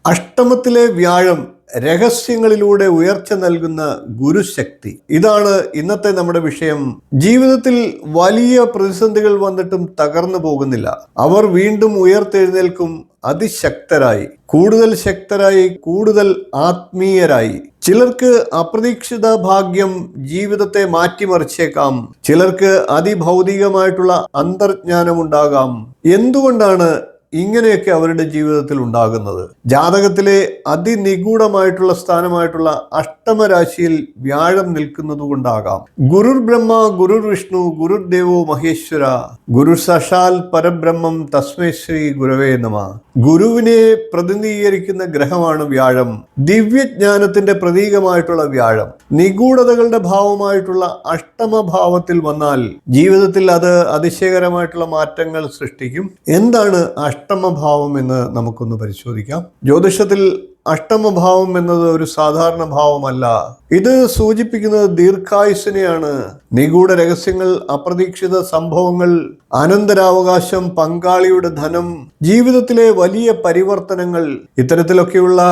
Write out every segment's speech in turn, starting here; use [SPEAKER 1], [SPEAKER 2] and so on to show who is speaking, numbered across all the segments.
[SPEAKER 1] അഷ്ടമത്തിലെ വ്യാഴം രഹസ്യങ്ങളിലൂടെ ഉയർച്ച നൽകുന്ന ഗുരുശക്തി. ഇതാണ് ഇന്നത്തെ നമ്മുടെ വിഷയം. ജീവിതത്തിൽ വലിയ പ്രതിസന്ധികൾ വന്നിട്ടും തകർന്നു പോകുന്നില്ല. അവർ വീണ്ടും ഉയർത്തെഴുന്നേൽക്കും, അതിശക്തരായി, കൂടുതൽ ശക്തരായി, കൂടുതൽ ആത്മീയരായി. ചിലർക്ക് അപ്രതീക്ഷിത ഭാഗ്യം ജീവിതത്തെ മാറ്റിമറിച്ചേക്കാം. ചിലർക്ക് അതിഭൗതികമായിട്ടുള്ള അന്തർജ്ഞാനമുണ്ടാകാം. എന്തുകൊണ്ടാണ് ഇങ്ങനെയൊക്കെ അവരുടെ ജീവിതത്തിൽ ഉണ്ടാകുന്നത്? ജാതകത്തിലെ അതിനിഗൂഢമായിട്ടുള്ള സ്ഥാനമായിട്ടുള്ള അഷ്ടമരാശിയിൽ വ്യാഴം നിൽക്കുന്നത് കൊണ്ടാകാം. ഗുരുർ ബ്രഹ്മ ഗുരുർ വിഷ്ണു ഗുരുർ ദേവോ മഹേശ്വര ഗുരു സാക്ഷാൽ പരബ്രഹ്മം തസ്മൈ ശ്രീ ഗുരവേ നമഃ. ഗുരുവിനെ പ്രതിനിധീകരിക്കുന്ന ഗ്രഹമാണ് വ്യാഴം. ദിവ്യജ്ഞാനത്തിന്റെ പ്രതീകമായിട്ടുള്ള വ്യാഴം നിഗൂഢതകളുടെ ഭാവമായിട്ടുള്ള അഷ്ടമഭാവത്തിൽ വന്നാൽ ജീവിതത്തിൽ അത് അതിശയകരമായിട്ടുള്ള മാറ്റങ്ങൾ സൃഷ്ടിക്കും. എന്താണ് അഷ്ടമഭാവം എന്ന് നമുക്കൊന്ന് പരിശോധിക്കാം. ജ്യോതിഷത്തിൽ അഷ്ടമഭാവം എന്നത് ഒരു സാധാരണ ഭാവമല്ല. ഇത് സൂചിപ്പിക്കുന്നത് ദീർഘായുസ്സിനെയാണ്. നിഗൂഢ രഹസ്യങ്ങൾ, അപ്രതീക്ഷിത സംഭവങ്ങൾ, അനന്തരാവകാശം, പങ്കാളിയുടെ ധനം, ജീവിതത്തിലെ വലിയ പരിവർത്തനങ്ങൾ, ഇത്തരത്തിലൊക്കെയുള്ള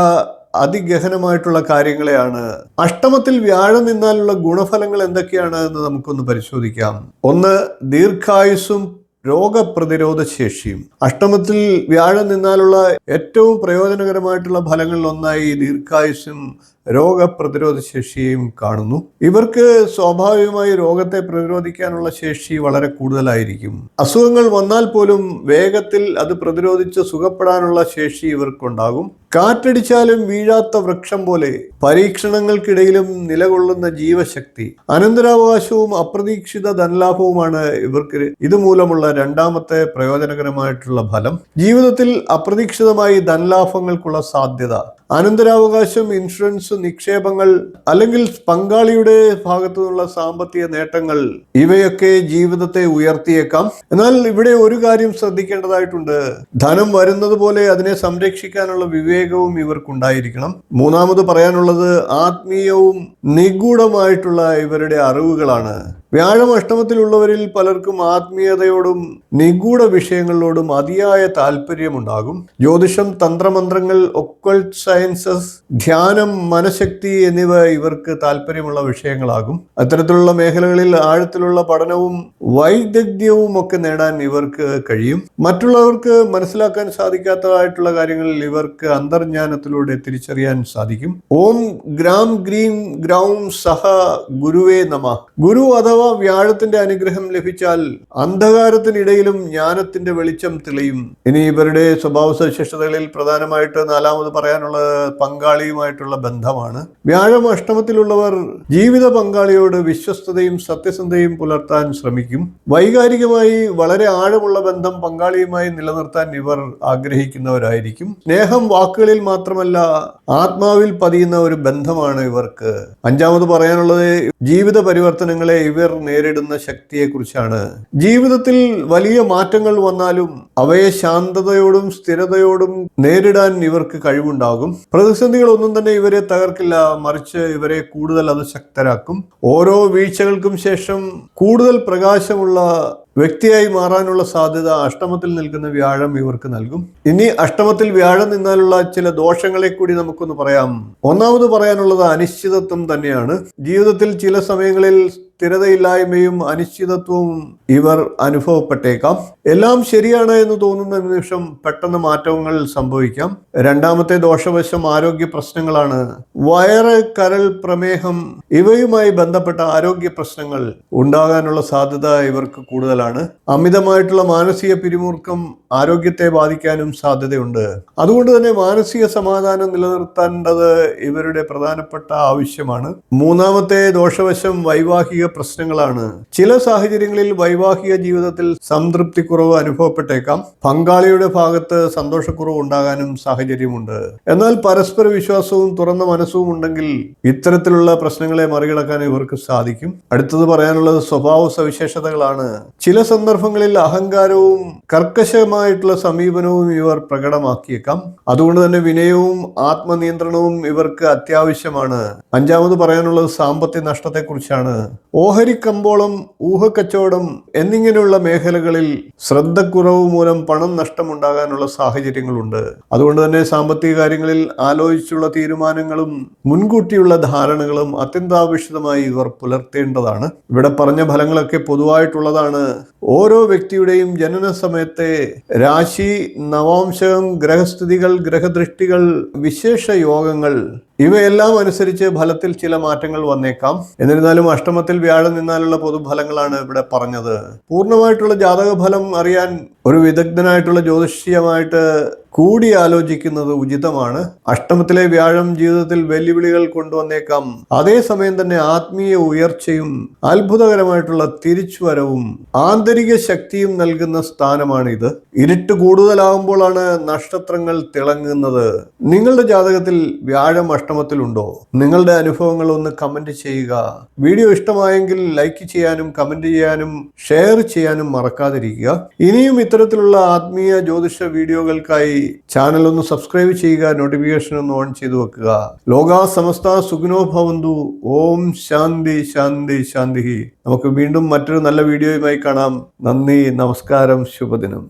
[SPEAKER 1] അതിഗഹനമായിട്ടുള്ള കാര്യങ്ങളെയാണ്. അഷ്ടമത്തിൽ വ്യാഴം നിന്നാലുള്ള ഗുണഫലങ്ങൾ എന്തൊക്കെയാണ് എന്ന് നമുക്കൊന്ന് പരിശോധിക്കാം. ഒന്ന്, ദീർഘായുസ്സും രോഗപ്രതിരോധ ശേഷിയും. അഷ്ടമത്തിൽ വ്യാഴം നിന്നാലുള്ള ഏറ്റവും പ്രയോജനകരമായിട്ടുള്ള ഫലങ്ങളിൽ ഒന്നായി ദീർഘായുസ്സും രോഗപ്രതിരോധ ശേഷിയും കാണുന്നു. ഇവർക്ക് സ്വാഭാവികമായി രോഗത്തെ പ്രതിരോധിക്കാനുള്ള ശേഷി വളരെ കൂടുതലായിരിക്കും. അസുഖങ്ങൾ വന്നാൽ പോലും വേഗത്തിൽ അത് പ്രതിരോധിച്ച് സുഖപ്പെടാനുള്ള ശേഷി ഇവർക്കുണ്ടാകും. കാറ്റടിച്ചാലും വീഴാത്ത വൃക്ഷം പോലെ പരീക്ഷണങ്ങൾക്കിടയിലും നിലകൊള്ളുന്ന ജീവശക്തി. അനന്തരാവകാശവും അപ്രതീക്ഷിത ധനലാഭവുമാണ് ഇവർക്ക് ഇതുമൂലമുള്ള രണ്ടാമത്തെ പ്രയോജനകരമായിട്ടുള്ള ഫലം. ജീവിതത്തിൽ അപ്രതീക്ഷിതമായി ധനലാഭങ്ങൾക്കുള്ള സാധ്യത. അനന്തരാവകാശം, ഇൻഷുറൻസ്, നിക്ഷേപങ്ങൾ, അല്ലെങ്കിൽ പങ്കാളിയുടെ ഭാഗത്തു നിന്നുള്ള സാമ്പത്തിക നേട്ടങ്ങൾ, ഇവയൊക്കെ ജീവിതത്തെ ഉയർത്തിയേക്കാം. എന്നാൽ ഇവിടെ ഒരു കാര്യം ശ്രദ്ധിക്കേണ്ടതായിട്ടുണ്ട്. ധനം വരുന്നത് പോലെ അതിനെ സംരക്ഷിക്കാനുള്ള വിവേകവും ഇവർക്കുണ്ടായിരിക്കണം. മൂന്നാമത് പറയാനുള്ളത് ആത്മീയവും നിഗൂഢമായിട്ടുള്ള ഇവരുടെ അറിവുകളാണ്. വ്യാഴം അഷ്ടമത്തിലുള്ളവരിൽ പലർക്കും ആത്മീയതയോടും നിഗൂഢ വിഷയങ്ങളോടും അതിയായ താല്പര്യമുണ്ടാകും. ജ്യോതിഷം, തന്ത്രമന്ത്രങ്ങൾ, ഒക്കൾട്ട് സയൻസസ്, ധ്യാനം, മനഃശക്തി എന്നിവ ഇവർക്ക് താല്പര്യമുള്ള വിഷയങ്ങളാകും. അത്തരത്തിലുള്ള മേഖലകളിൽ ആഴത്തിലുള്ള പഠനവും വൈദഗ്ധ്യവും ഒക്കെ നേടാൻ ഇവർക്ക് കഴിയും. മറ്റുള്ളവർക്ക് മനസ്സിലാക്കാൻ സാധിക്കാത്തതായിട്ടുള്ള കാര്യങ്ങളിൽ ഇവർക്ക് അന്തർജ്ഞാനത്തിലൂടെ തിരിച്ചറിയാൻ സാധിക്കും. ഓം ഗ്രാം ഗ്രീം ഗ്രൗം സഹ ഗുരുവേ നമഃ. ഗുരു അഥവാ വ്യാഴത്തിന്റെ അനുഗ്രഹം ലഭിച്ചാൽ അന്ധകാരത്തിനിടയിലും ജ്ഞാനത്തിന്റെ വെളിച്ചം തെളിയും. ഇനി ഇവരുടെ സ്വഭാവ സവിശേഷതകളിൽ പ്രധാനമായിട്ട് നാലാമത് പറയാനുള്ള പങ്കാളിയുമായിട്ടുള്ള ബന്ധമാണ്. വ്യാഴം അഷ്ടമത്തിലുള്ളവർ ജീവിത പങ്കാളിയോട് വിശ്വസ്തതയും സത്യസന്ധതയും പുലർത്താൻ ശ്രമിക്കും. വൈകാരികമായി വളരെ ആഴമുള്ള ബന്ധം പങ്കാളിയുമായി നിലനിർത്താൻ ഇവർ ആഗ്രഹിക്കുന്നവരായിരിക്കും. സ്നേഹം വാക്കുകളിൽ മാത്രമല്ല ആത്മാവിൽ പതിയുന്ന ഒരു ബന്ധമാണ് ഇവർക്ക്. അഞ്ചാമത് പറയാനുള്ളത് ജീവിത പരിവർത്തനങ്ങളെ ഇവർ നേരിടുന്ന ശക്തിയെക്കുറിച്ചാണ്. ജീവിതത്തിൽ വലിയ മാറ്റങ്ങൾ വന്നാലും അവയെ ശാന്തതയോടും സ്ഥിരതയോടും നേരിടാൻ ഇവർക്ക് കഴിവുണ്ടാകും. പ്രതിസന്ധികൾ ഒന്നും തന്നെ ഇവരെ തകർക്കില്ല, മറിച്ച് ഇവരെ കൂടുതൽ അത് ശക്തരാക്കും. ഓരോ വീഴ്ചകൾക്കും ശേഷം കൂടുതൽ പ്രകാശമുള്ള വ്യക്തിയായി മാറാനുള്ള സാധ്യത അഷ്ടമത്തിൽ നിൽക്കുന്ന വ്യാഴം ഇവർക്ക് നൽകും. ഇനി അഷ്ടമത്തിൽ വ്യാഴം നിന്നാലുള്ള ചില ദോഷങ്ങളെ കൂടി നമുക്കൊന്ന് പറയാം. ഒന്നാമത് പറയാനുള്ളത് അനിശ്ചിതത്വം തന്നെയാണ്. ജീവിതത്തിൽ ചില സമയങ്ങളിൽ സ്ഥിരതയില്ലായ്മയും അനിശ്ചിതത്വവും ഇവർ അനുഭവപ്പെട്ടേക്കാം. എല്ലാം ശരിയാണ് എന്ന് തോന്നുന്ന നിമിഷം പെട്ടെന്ന് മാറ്റങ്ങൾ സംഭവിക്കാം. രണ്ടാമത്തെ ദോഷവശം ആരോഗ്യ പ്രശ്നങ്ങളാണ്. വയറ്, കരൾ, പ്രമേഹം ഇവയുമായി ബന്ധപ്പെട്ട ആരോഗ്യ പ്രശ്നങ്ങൾ ഉണ്ടാകാനുള്ള സാധ്യത ഇവർക്ക് കൂടുതലാണ്. അമിതമായിട്ടുള്ള മാനസിക പിരിമുറുക്കം ആരോഗ്യത്തെ ബാധിക്കാനും സാധ്യതയുണ്ട്. അതുകൊണ്ട് തന്നെ മാനസിക സമാധാനം നിലനിർത്തേണ്ടത് ഇവരുടെ പ്രധാനപ്പെട്ട ആവശ്യമാണ്. മൂന്നാമത്തെ ദോഷവശം വൈവാഹിക പ്രശ്നങ്ങളാണ്. ചില സാഹചര്യങ്ങളിൽ വൈവാഹിക ജീവിതത്തിൽ സംതൃപ്തിക്കുറവ് അനുഭവപ്പെട്ടേക്കാം. പങ്കാളിയുടെ ഭാഗത്ത് സന്തോഷക്കുറവ് ഉണ്ടാകാനും സാഹചര്യമുണ്ട്. എന്നാൽ പരസ്പര വിശ്വാസവും തുറന്ന മനസ്സും ഉണ്ടെങ്കിൽ ഇത്തരത്തിലുള്ള പ്രശ്നങ്ങളെ മറികടക്കാൻ ഇവർക്ക് സാധിക്കും. അടുത്തത് പറയാനുള്ളത് സ്വഭാവ സവിശേഷതകളാണ്. ചില സന്ദർഭങ്ങളിൽ അഹങ്കാരവും കർക്കശമായിട്ടുള്ള സമീപനവും ഇവർ പ്രകടമാക്കിയേക്കാം. അതുകൊണ്ട് തന്നെ വിനയവും ആത്മനിയന്ത്രണവും ഇവർക്ക് അത്യാവശ്യമാണ്. അഞ്ചാമത് പറയാനുള്ളത് സാമ്പത്തിക നഷ്ടത്തെക്കുറിച്ചാണ്. ഓഹരിക്കമ്പോളം, ഊഹക്കച്ചവടം എന്നിങ്ങനെയുള്ള മേഖലകളിൽ ശ്രദ്ധക്കുറവ് മൂലം പണം നഷ്ടമുണ്ടാകാനുള്ള സാഹചര്യങ്ങളുണ്ട്. അതുകൊണ്ട് തന്നെ സാമ്പത്തിക കാര്യങ്ങളിൽ ആലോചിച്ചുള്ള തീരുമാനങ്ങളും മുൻകൂട്ടിയുള്ള ധാരണകളും അത്യന്താപേക്ഷിതമായി ഇവർ പുലർത്തേണ്ടതാണ്. ഇവിടെ പറഞ്ഞ ഫലങ്ങളൊക്കെ പൊതുവായിട്ടുള്ളതാണ്. ഓരോ വ്യക്തിയുടെയും ജനന സമയത്തെ രാശി, നവാംശകം, ഗ്രഹസ്ഥിതികൾ, ഗ്രഹദൃഷ്ടികൾ, വിശേഷ യോഗങ്ങൾ ഇവയെല്ലാം അനുസരിച്ച് ഫലത്തിൽ ചില മാറ്റങ്ങൾ വന്നേക്കാം. എന്നിരുന്നാലും അഷ്ടമത്തിൽ വ്യാഴം നിന്നാലുള്ള പൊതുഫലങ്ങളാണ് ഇവിടെ പറഞ്ഞത്. പൂർണ്ണമായിട്ടുള്ള ജാതകഫലം അറിയാൻ ഒരു വിദഗ്ധനായിട്ടുള്ള ജ്യോതിഷീയമായിട്ട് കൂടി ആലോചിക്കുന്നത് ഉചിതമാണ്. അഷ്ടമത്തിലെ വ്യാഴം ജീവിതത്തിൽ വെല്ലുവിളികൾ കൊണ്ടുവന്നേക്കാം. അതേസമയം തന്നെ ആത്മീയ ഉയർച്ചയും അത്ഭുതകരമായിട്ടുള്ള തിരിച്ചുവരവും ആന്തരിക ശക്തിയും നൽകുന്ന സ്ഥാനമാണിത്. ഇരുട്ട് കൂടുതലാകുമ്പോഴാണ് നക്ഷത്രങ്ങൾ തിളങ്ങുന്നത്. നിങ്ങളുടെ ജാതകത്തിൽ വ്യാഴം അഷ്ടമത്തിലുണ്ടോ? നിങ്ങളുടെ അനുഭവങ്ങൾ ഒന്ന് കമന്റ് ചെയ്യുക. വീഡിയോ ഇഷ്ടമായെങ്കിൽ ലൈക്ക് ചെയ്യാനും കമന്റ് ചെയ്യാനും ഷെയർ ചെയ്യാനും മറക്കാതിരിക്കുക. ഇനിയും ഇത്തരത്തിലുള്ള ആത്മീയ ജ്യോതിഷ വീഡിയോകൾക്കായി ചാനൽ ഒന്ന് സബ്സ്ക്രൈബ് ചെയ്യുക, നോട്ടിഫിക്കേഷൻ ഒന്ന് ഓൺ ചെയ്തു വെക്കുക. ലോകാ സമസ്ത സുഖിനോ ഭവന്തു. ഓം ശാന്തി ശാന്തി ശാന്തി. നമുക്ക് വീണ്ടും മറ്റൊരു നല്ല വീഡിയോയുമായി കാണാം. നന്ദി, നമസ്കാരം, ശുഭദിനം.